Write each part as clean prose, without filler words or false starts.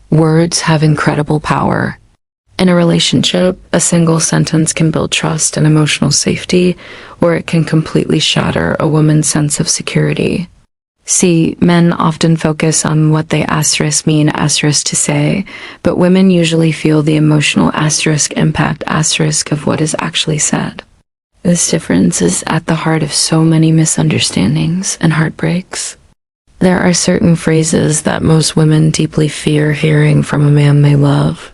Words have incredible power. In a relationship, a single sentence can build trust and emotional safety, or it can completely shatter a woman's sense of security. See, men often focus on what they mean to say, but women usually feel the emotional impact of what is actually said. This difference is at the heart of so many misunderstandings and heartbreaks. There are certain phrases that most women deeply fear hearing from a man they love.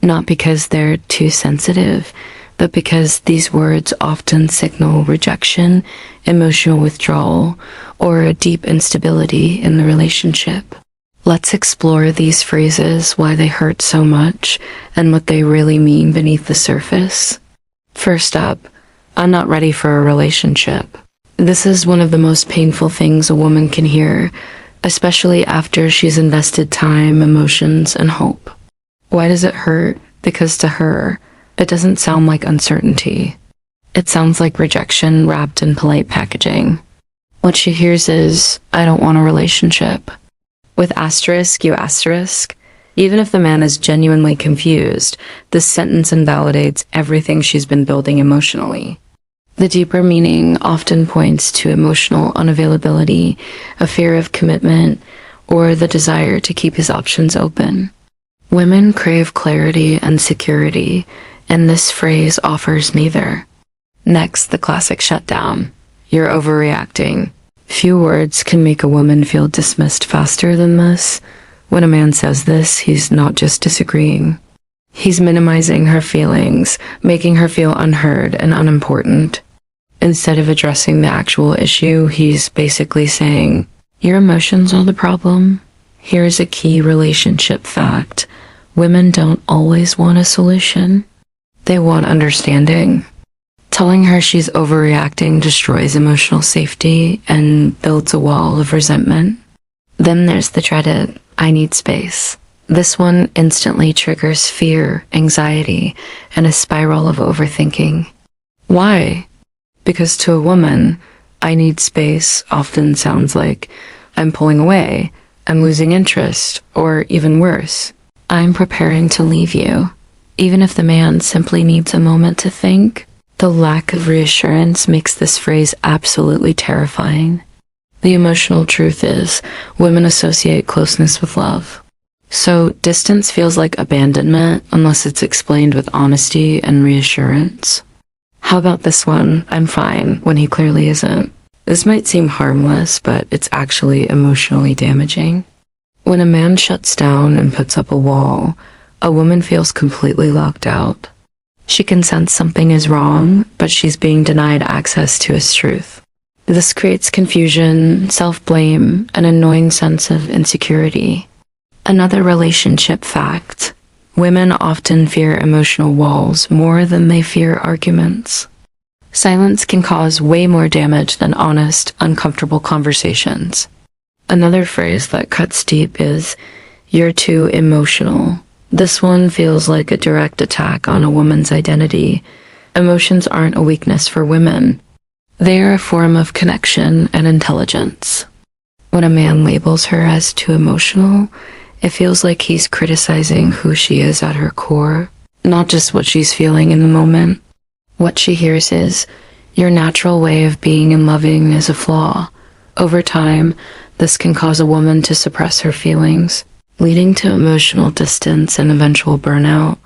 Not because they're too sensitive, but because these words often signal rejection, emotional withdrawal, or a deep instability in the relationship. Let's explore these phrases, why they hurt so much, and what they really mean beneath the surface. First up, I'm not ready for a relationship. This is one of the most painful things a woman can hear, especially after she's invested time, emotions, and hope. Why does it hurt? Because to her, it doesn't sound like uncertainty. It sounds like rejection wrapped in polite packaging. What she hears is, I don't want a relationship. With you asterisk, even if the man is genuinely confused, this sentence invalidates everything she's been building emotionally. The deeper meaning often points to emotional unavailability, a fear of commitment, or the desire to keep his options open. Women crave clarity and security, and this phrase offers neither. Next, the classic shutdown. You're overreacting. Few words can make a woman feel dismissed faster than this. When a man says this, he's not just disagreeing. He's minimizing her feelings, making her feel unheard and unimportant. Instead of addressing the actual issue, he's basically saying, your emotions are the problem. Here's a key relationship fact. Women don't always want a solution. They want understanding. Telling her she's overreacting destroys emotional safety and builds a wall of resentment. Then there's the dreaded, I need space. This one instantly triggers fear, anxiety, and a spiral of overthinking. Why? Because to a woman, I need space often sounds like I'm pulling away, I'm losing interest, or even worse, I'm preparing to leave you. Even if the man simply needs a moment to think, the lack of reassurance makes this phrase absolutely terrifying. The emotional truth is, women associate closeness with love. So distance feels like abandonment unless it's explained with honesty and reassurance. How about this one, I'm fine, when he clearly isn't? This might seem harmless, but it's actually emotionally damaging. When a man shuts down and puts up a wall, a woman feels completely locked out. She can sense something is wrong, but she's being denied access to his truth. This creates confusion, self-blame, an annoying sense of insecurity. Another relationship fact. Women often fear emotional walls more than they fear arguments. Silence can cause way more damage than honest, uncomfortable conversations. Another phrase that cuts deep is, you're too emotional. This one feels like a direct attack on a woman's identity. Emotions aren't a weakness for women. They are a form of connection and intelligence. When a man labels her as too emotional, it feels like he's criticizing who she is at her core, not just what she's feeling in the moment. What she hears is, your natural way of being and loving is a flaw. Over time, this can cause a woman to suppress her feelings, leading to emotional distance and eventual burnout.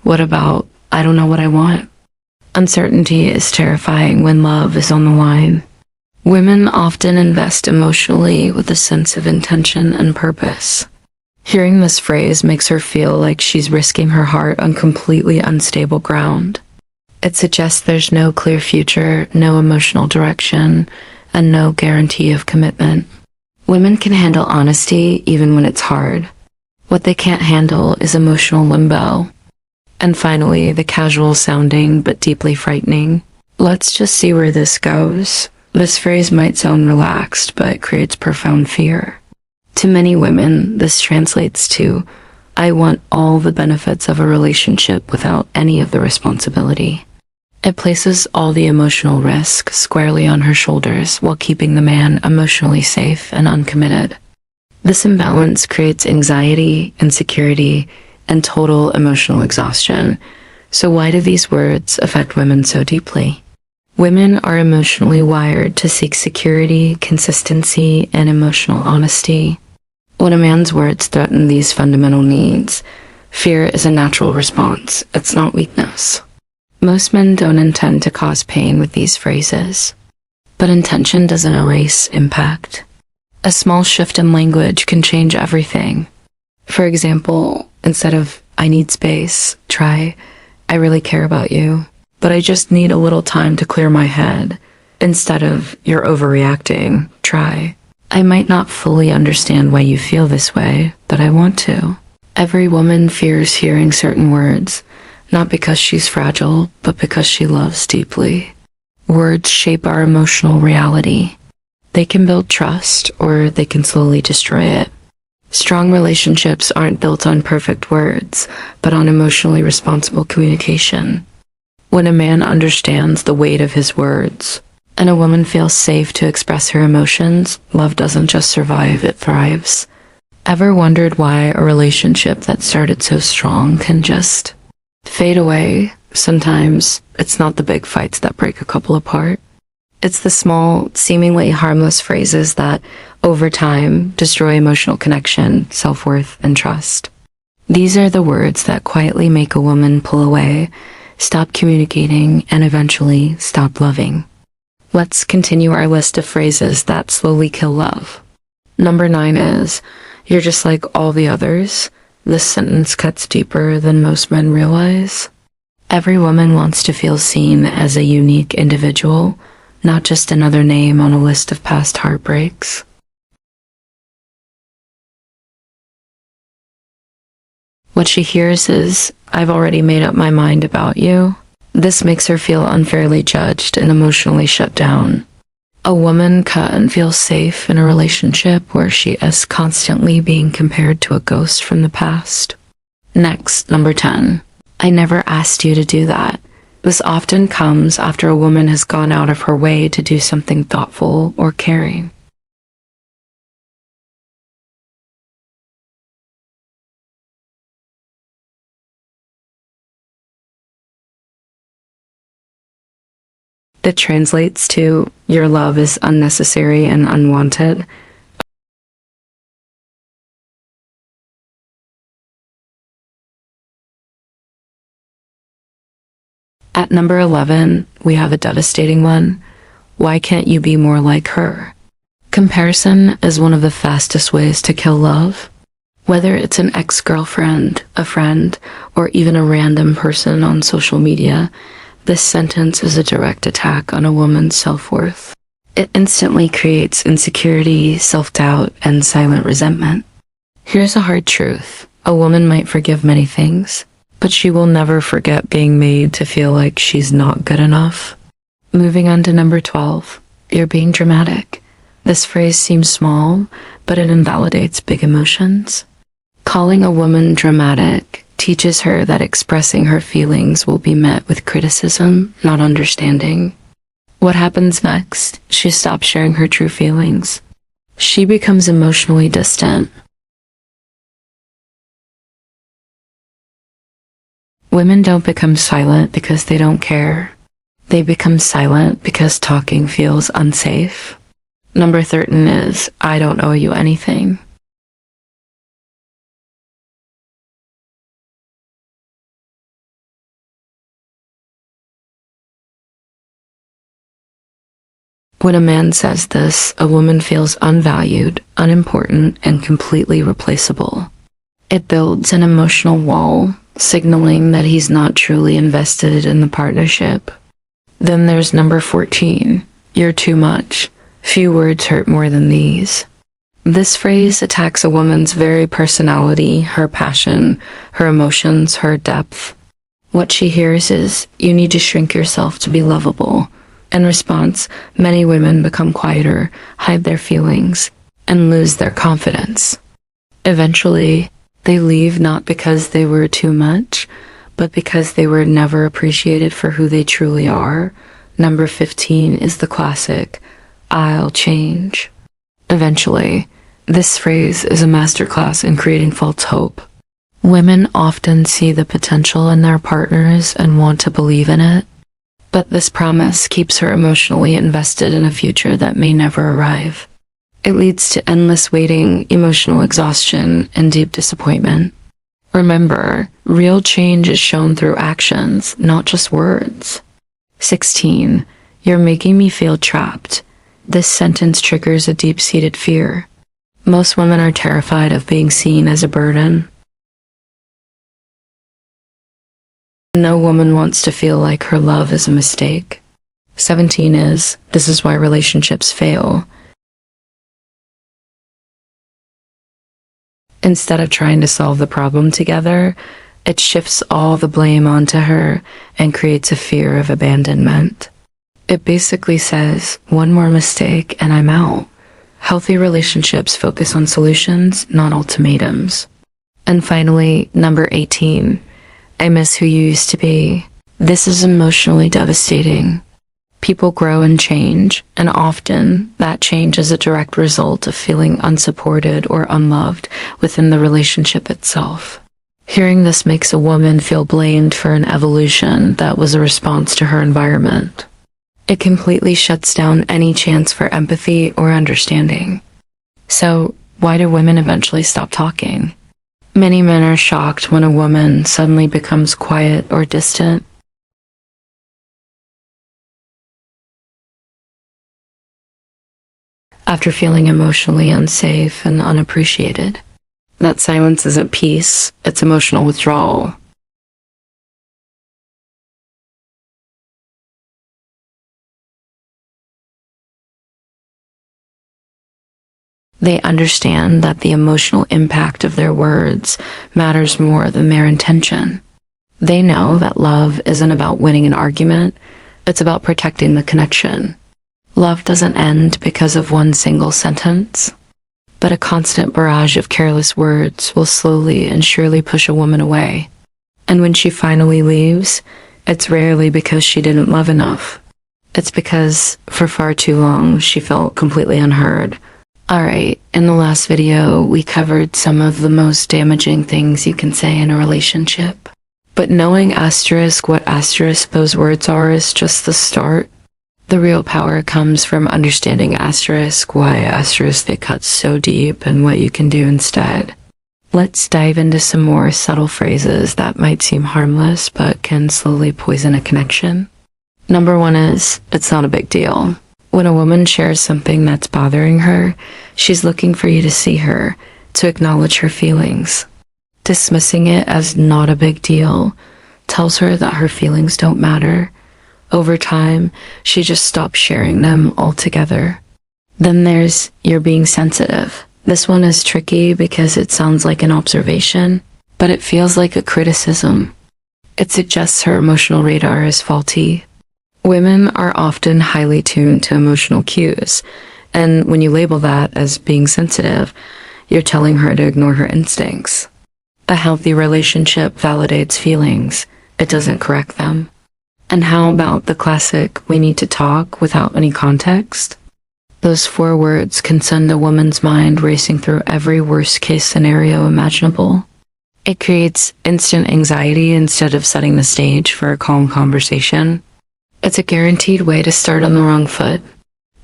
What about, I don't know what I want? Uncertainty is terrifying when love is on the line. Women often invest emotionally with a sense of intention and purpose. Hearing this phrase makes her feel like she's risking her heart on completely unstable ground. It suggests there's no clear future, no emotional direction, and no guarantee of commitment. Women can handle honesty even when it's hard. What they can't handle is emotional limbo. And finally, the casual sounding but deeply frightening. Let's just see where this goes. This phrase might sound relaxed, but it creates profound fear. To many women, this translates to, I want all the benefits of a relationship without any of the responsibility. It places all the emotional risk squarely on her shoulders while keeping the man emotionally safe and uncommitted. This imbalance creates anxiety, insecurity, and total emotional exhaustion. So why do these words affect women so deeply? Women are emotionally wired to seek security, consistency, and emotional honesty. When a man's words threaten these fundamental needs, fear is a natural response. It's not weakness. Most men don't intend to cause pain with these phrases, but intention doesn't erase impact. A small shift in language can change everything. For example, instead of "I need space," try "I really care about you, but I just need a little time to clear my head." Instead of "You're overreacting," try "I might not fully understand why you feel this way, but I want to." Every woman fears hearing certain words, not because she's fragile, but because she loves deeply. Words shape our emotional reality. They can build trust, or they can slowly destroy it. Strong relationships aren't built on perfect words, but on emotionally responsible communication. When a man understands the weight of his words, and a woman feels safe to express her emotions, love doesn't just survive, it thrives. Ever wondered why a relationship that started so strong can just fade away? Sometimes it's not the big fights that break a couple apart. It's the small, seemingly harmless phrases that, over time, destroy emotional connection, self-worth, and trust. These are the words that quietly make a woman pull away, stop communicating, and eventually stop loving. Let's continue our list of phrases that slowly kill love. Number 9 is, "You're just like all the others." This sentence cuts deeper than most men realize. Every woman wants to feel seen as a unique individual, not just another name on a list of past heartbreaks. What she hears is, "I've already made up my mind about you." This makes her feel unfairly judged and emotionally shut down. A woman can't feel safe in a relationship where she is constantly being compared to a ghost from the past. Next, number 10. "I never asked you to do that." This often comes after a woman has gone out of her way to do something thoughtful or caring. That translates to, "Your love is unnecessary and unwanted." At number 11, we have a devastating one. "Why can't you be more like her?" Comparison is one of the fastest ways to kill love. Whether it's an ex-girlfriend, a friend, or even a random person on social media, this sentence is a direct attack on a woman's self-worth. It instantly creates insecurity, self-doubt, and silent resentment. Here's a hard truth. A woman might forgive many things, but she will never forget being made to feel like she's not good enough. Moving on to number 12. "You're being dramatic." This phrase seems small, but it invalidates big emotions. Calling a woman dramatic teaches her that expressing her feelings will be met with criticism, not understanding. What happens next? She stops sharing her true feelings. She becomes emotionally distant. Women don't become silent because they don't care. They become silent because talking feels unsafe. Number 13 is, "I don't owe you anything." When a man says this, a woman feels unvalued, unimportant, and completely replaceable. It builds an emotional wall, signaling that he's not truly invested in the partnership. Then there's number 14. "You're too much." Few words hurt more than these. This phrase attacks a woman's very personality, her passion, her emotions, her depth. What she hears is, "You need to shrink yourself to be lovable." In response, many women become quieter, hide their feelings, and lose their confidence. Eventually, they leave not because they were too much, but because they were never appreciated for who they truly are. Number 15 is the classic, "I'll change." Eventually, This phrase is a masterclass in creating false hope. Women often see the potential in their partners and want to believe in it, but this promise keeps her emotionally invested in a future that may never arrive. It leads to endless waiting, emotional exhaustion, and deep disappointment. Remember, real change is shown through actions, not just words. 16. You're making me feel trapped. This sentence triggers a deep-seated fear. Most women are terrified of being seen as a burden. No woman wants to feel like her love is a mistake. 17 is, this is why relationships fail. Instead of trying to solve the problem together, it shifts all the blame onto her and creates a fear of abandonment. It basically says, one more mistake and I'm out. Healthy relationships focus on solutions, not ultimatums. And finally, number 18. I miss who you used to be. This is emotionally devastating. People grow and change, and often that change is a direct result of feeling unsupported or unloved within the relationship itself. Hearing this makes a woman feel blamed for an evolution that was a response to her environment. It completely shuts down any chance for empathy or understanding. So, why do women eventually stop talking? Many men are shocked when a woman suddenly becomes quiet or distant. After feeling emotionally unsafe and unappreciated. That silence isn't peace, it's emotional withdrawal. They understand that the emotional impact of their words matters more than their intention. They know that love isn't about winning an argument, it's about protecting the connection. Love doesn't end because of one single sentence, but a constant barrage of careless words will slowly and surely push a woman away. And when she finally leaves, it's rarely because she didn't love enough. It's because, for far too long, she felt completely unheard. Alright, in the last video, we covered some of the most damaging things you can say in a relationship. But knowing what those words are is just the start. The real power comes from understanding why they cut so deep and what you can do instead. Let's dive into some more subtle phrases that might seem harmless but can slowly poison a connection. Number 1 is, it's not a big deal. When a woman shares something that's bothering her, she's looking for you to see her, to acknowledge her feelings. Dismissing it as not a big deal tells her that her feelings don't matter. Over time, she just stops sharing them altogether. Then there's, you're being sensitive. This one is tricky because it sounds like an observation, but it feels like a criticism. It suggests her emotional radar is faulty. Women are often highly tuned to emotional cues, and when you label that as being sensitive, you're telling her to ignore her instincts. A healthy relationship validates feelings, it doesn't correct them. And how about the classic, we need to talk, without any context? Those 4 words can send a woman's mind racing through every worst-case scenario imaginable. It creates instant anxiety instead of setting the stage for a calm conversation. It's a guaranteed way to start on the wrong foot.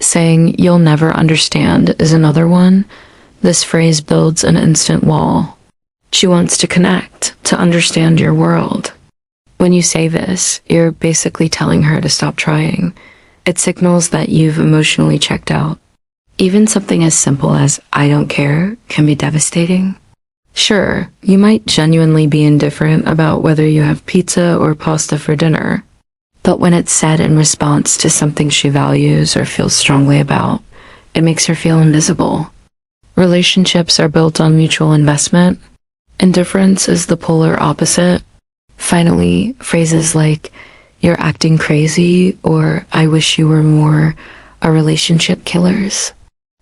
Saying, you'll never understand is another one. This phrase builds an instant wall. She wants to connect, to understand your world. When you say this, you're basically telling her to stop trying. It signals that you've emotionally checked out. Even something as simple as, I don't care, can be devastating. Sure, you might genuinely be indifferent about whether you have pizza or pasta for dinner. But when it's said in response to something she values or feels strongly about, it makes her feel invisible. Relationships are built on mutual investment. Indifference is the polar opposite. Finally, phrases like, you're acting crazy, or I wish you were more, are relationship killers.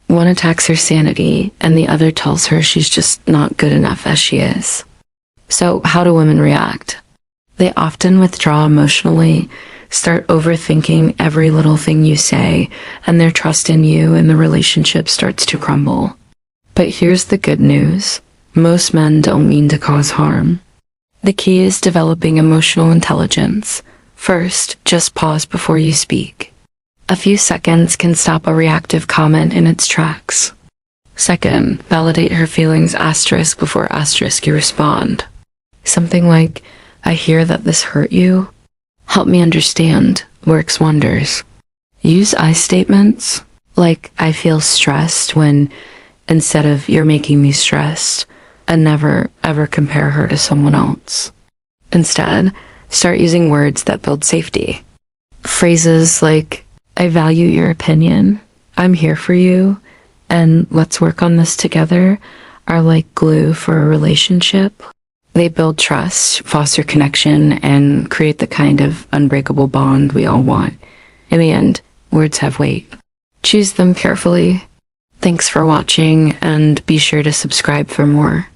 One attacks her sanity, and the other tells her she's just not good enough as she is. So, how do women react? They often withdraw emotionally, start overthinking every little thing you say, and their trust in you and the relationship starts to crumble. But here's the good news. Most men don't mean to cause harm. The key is developing emotional intelligence. First, just pause before you speak. A few seconds can stop a reactive comment in its tracks. Second, validate her feelings asterisk before asterisk you respond. Something like, I hear that this hurt you. Help me understand, works wonders. Use I statements, like I feel stressed when, instead of you're making me stressed, and never ever compare her to someone else. Instead, start using words that build safety. Phrases like, I value your opinion, I'm here for you, and let's work on this together are like glue for a relationship. They build trust, foster connection, and create the kind of unbreakable bond we all want. In the end, words have weight. Choose them carefully. Thanks for watching, and be sure to subscribe for more.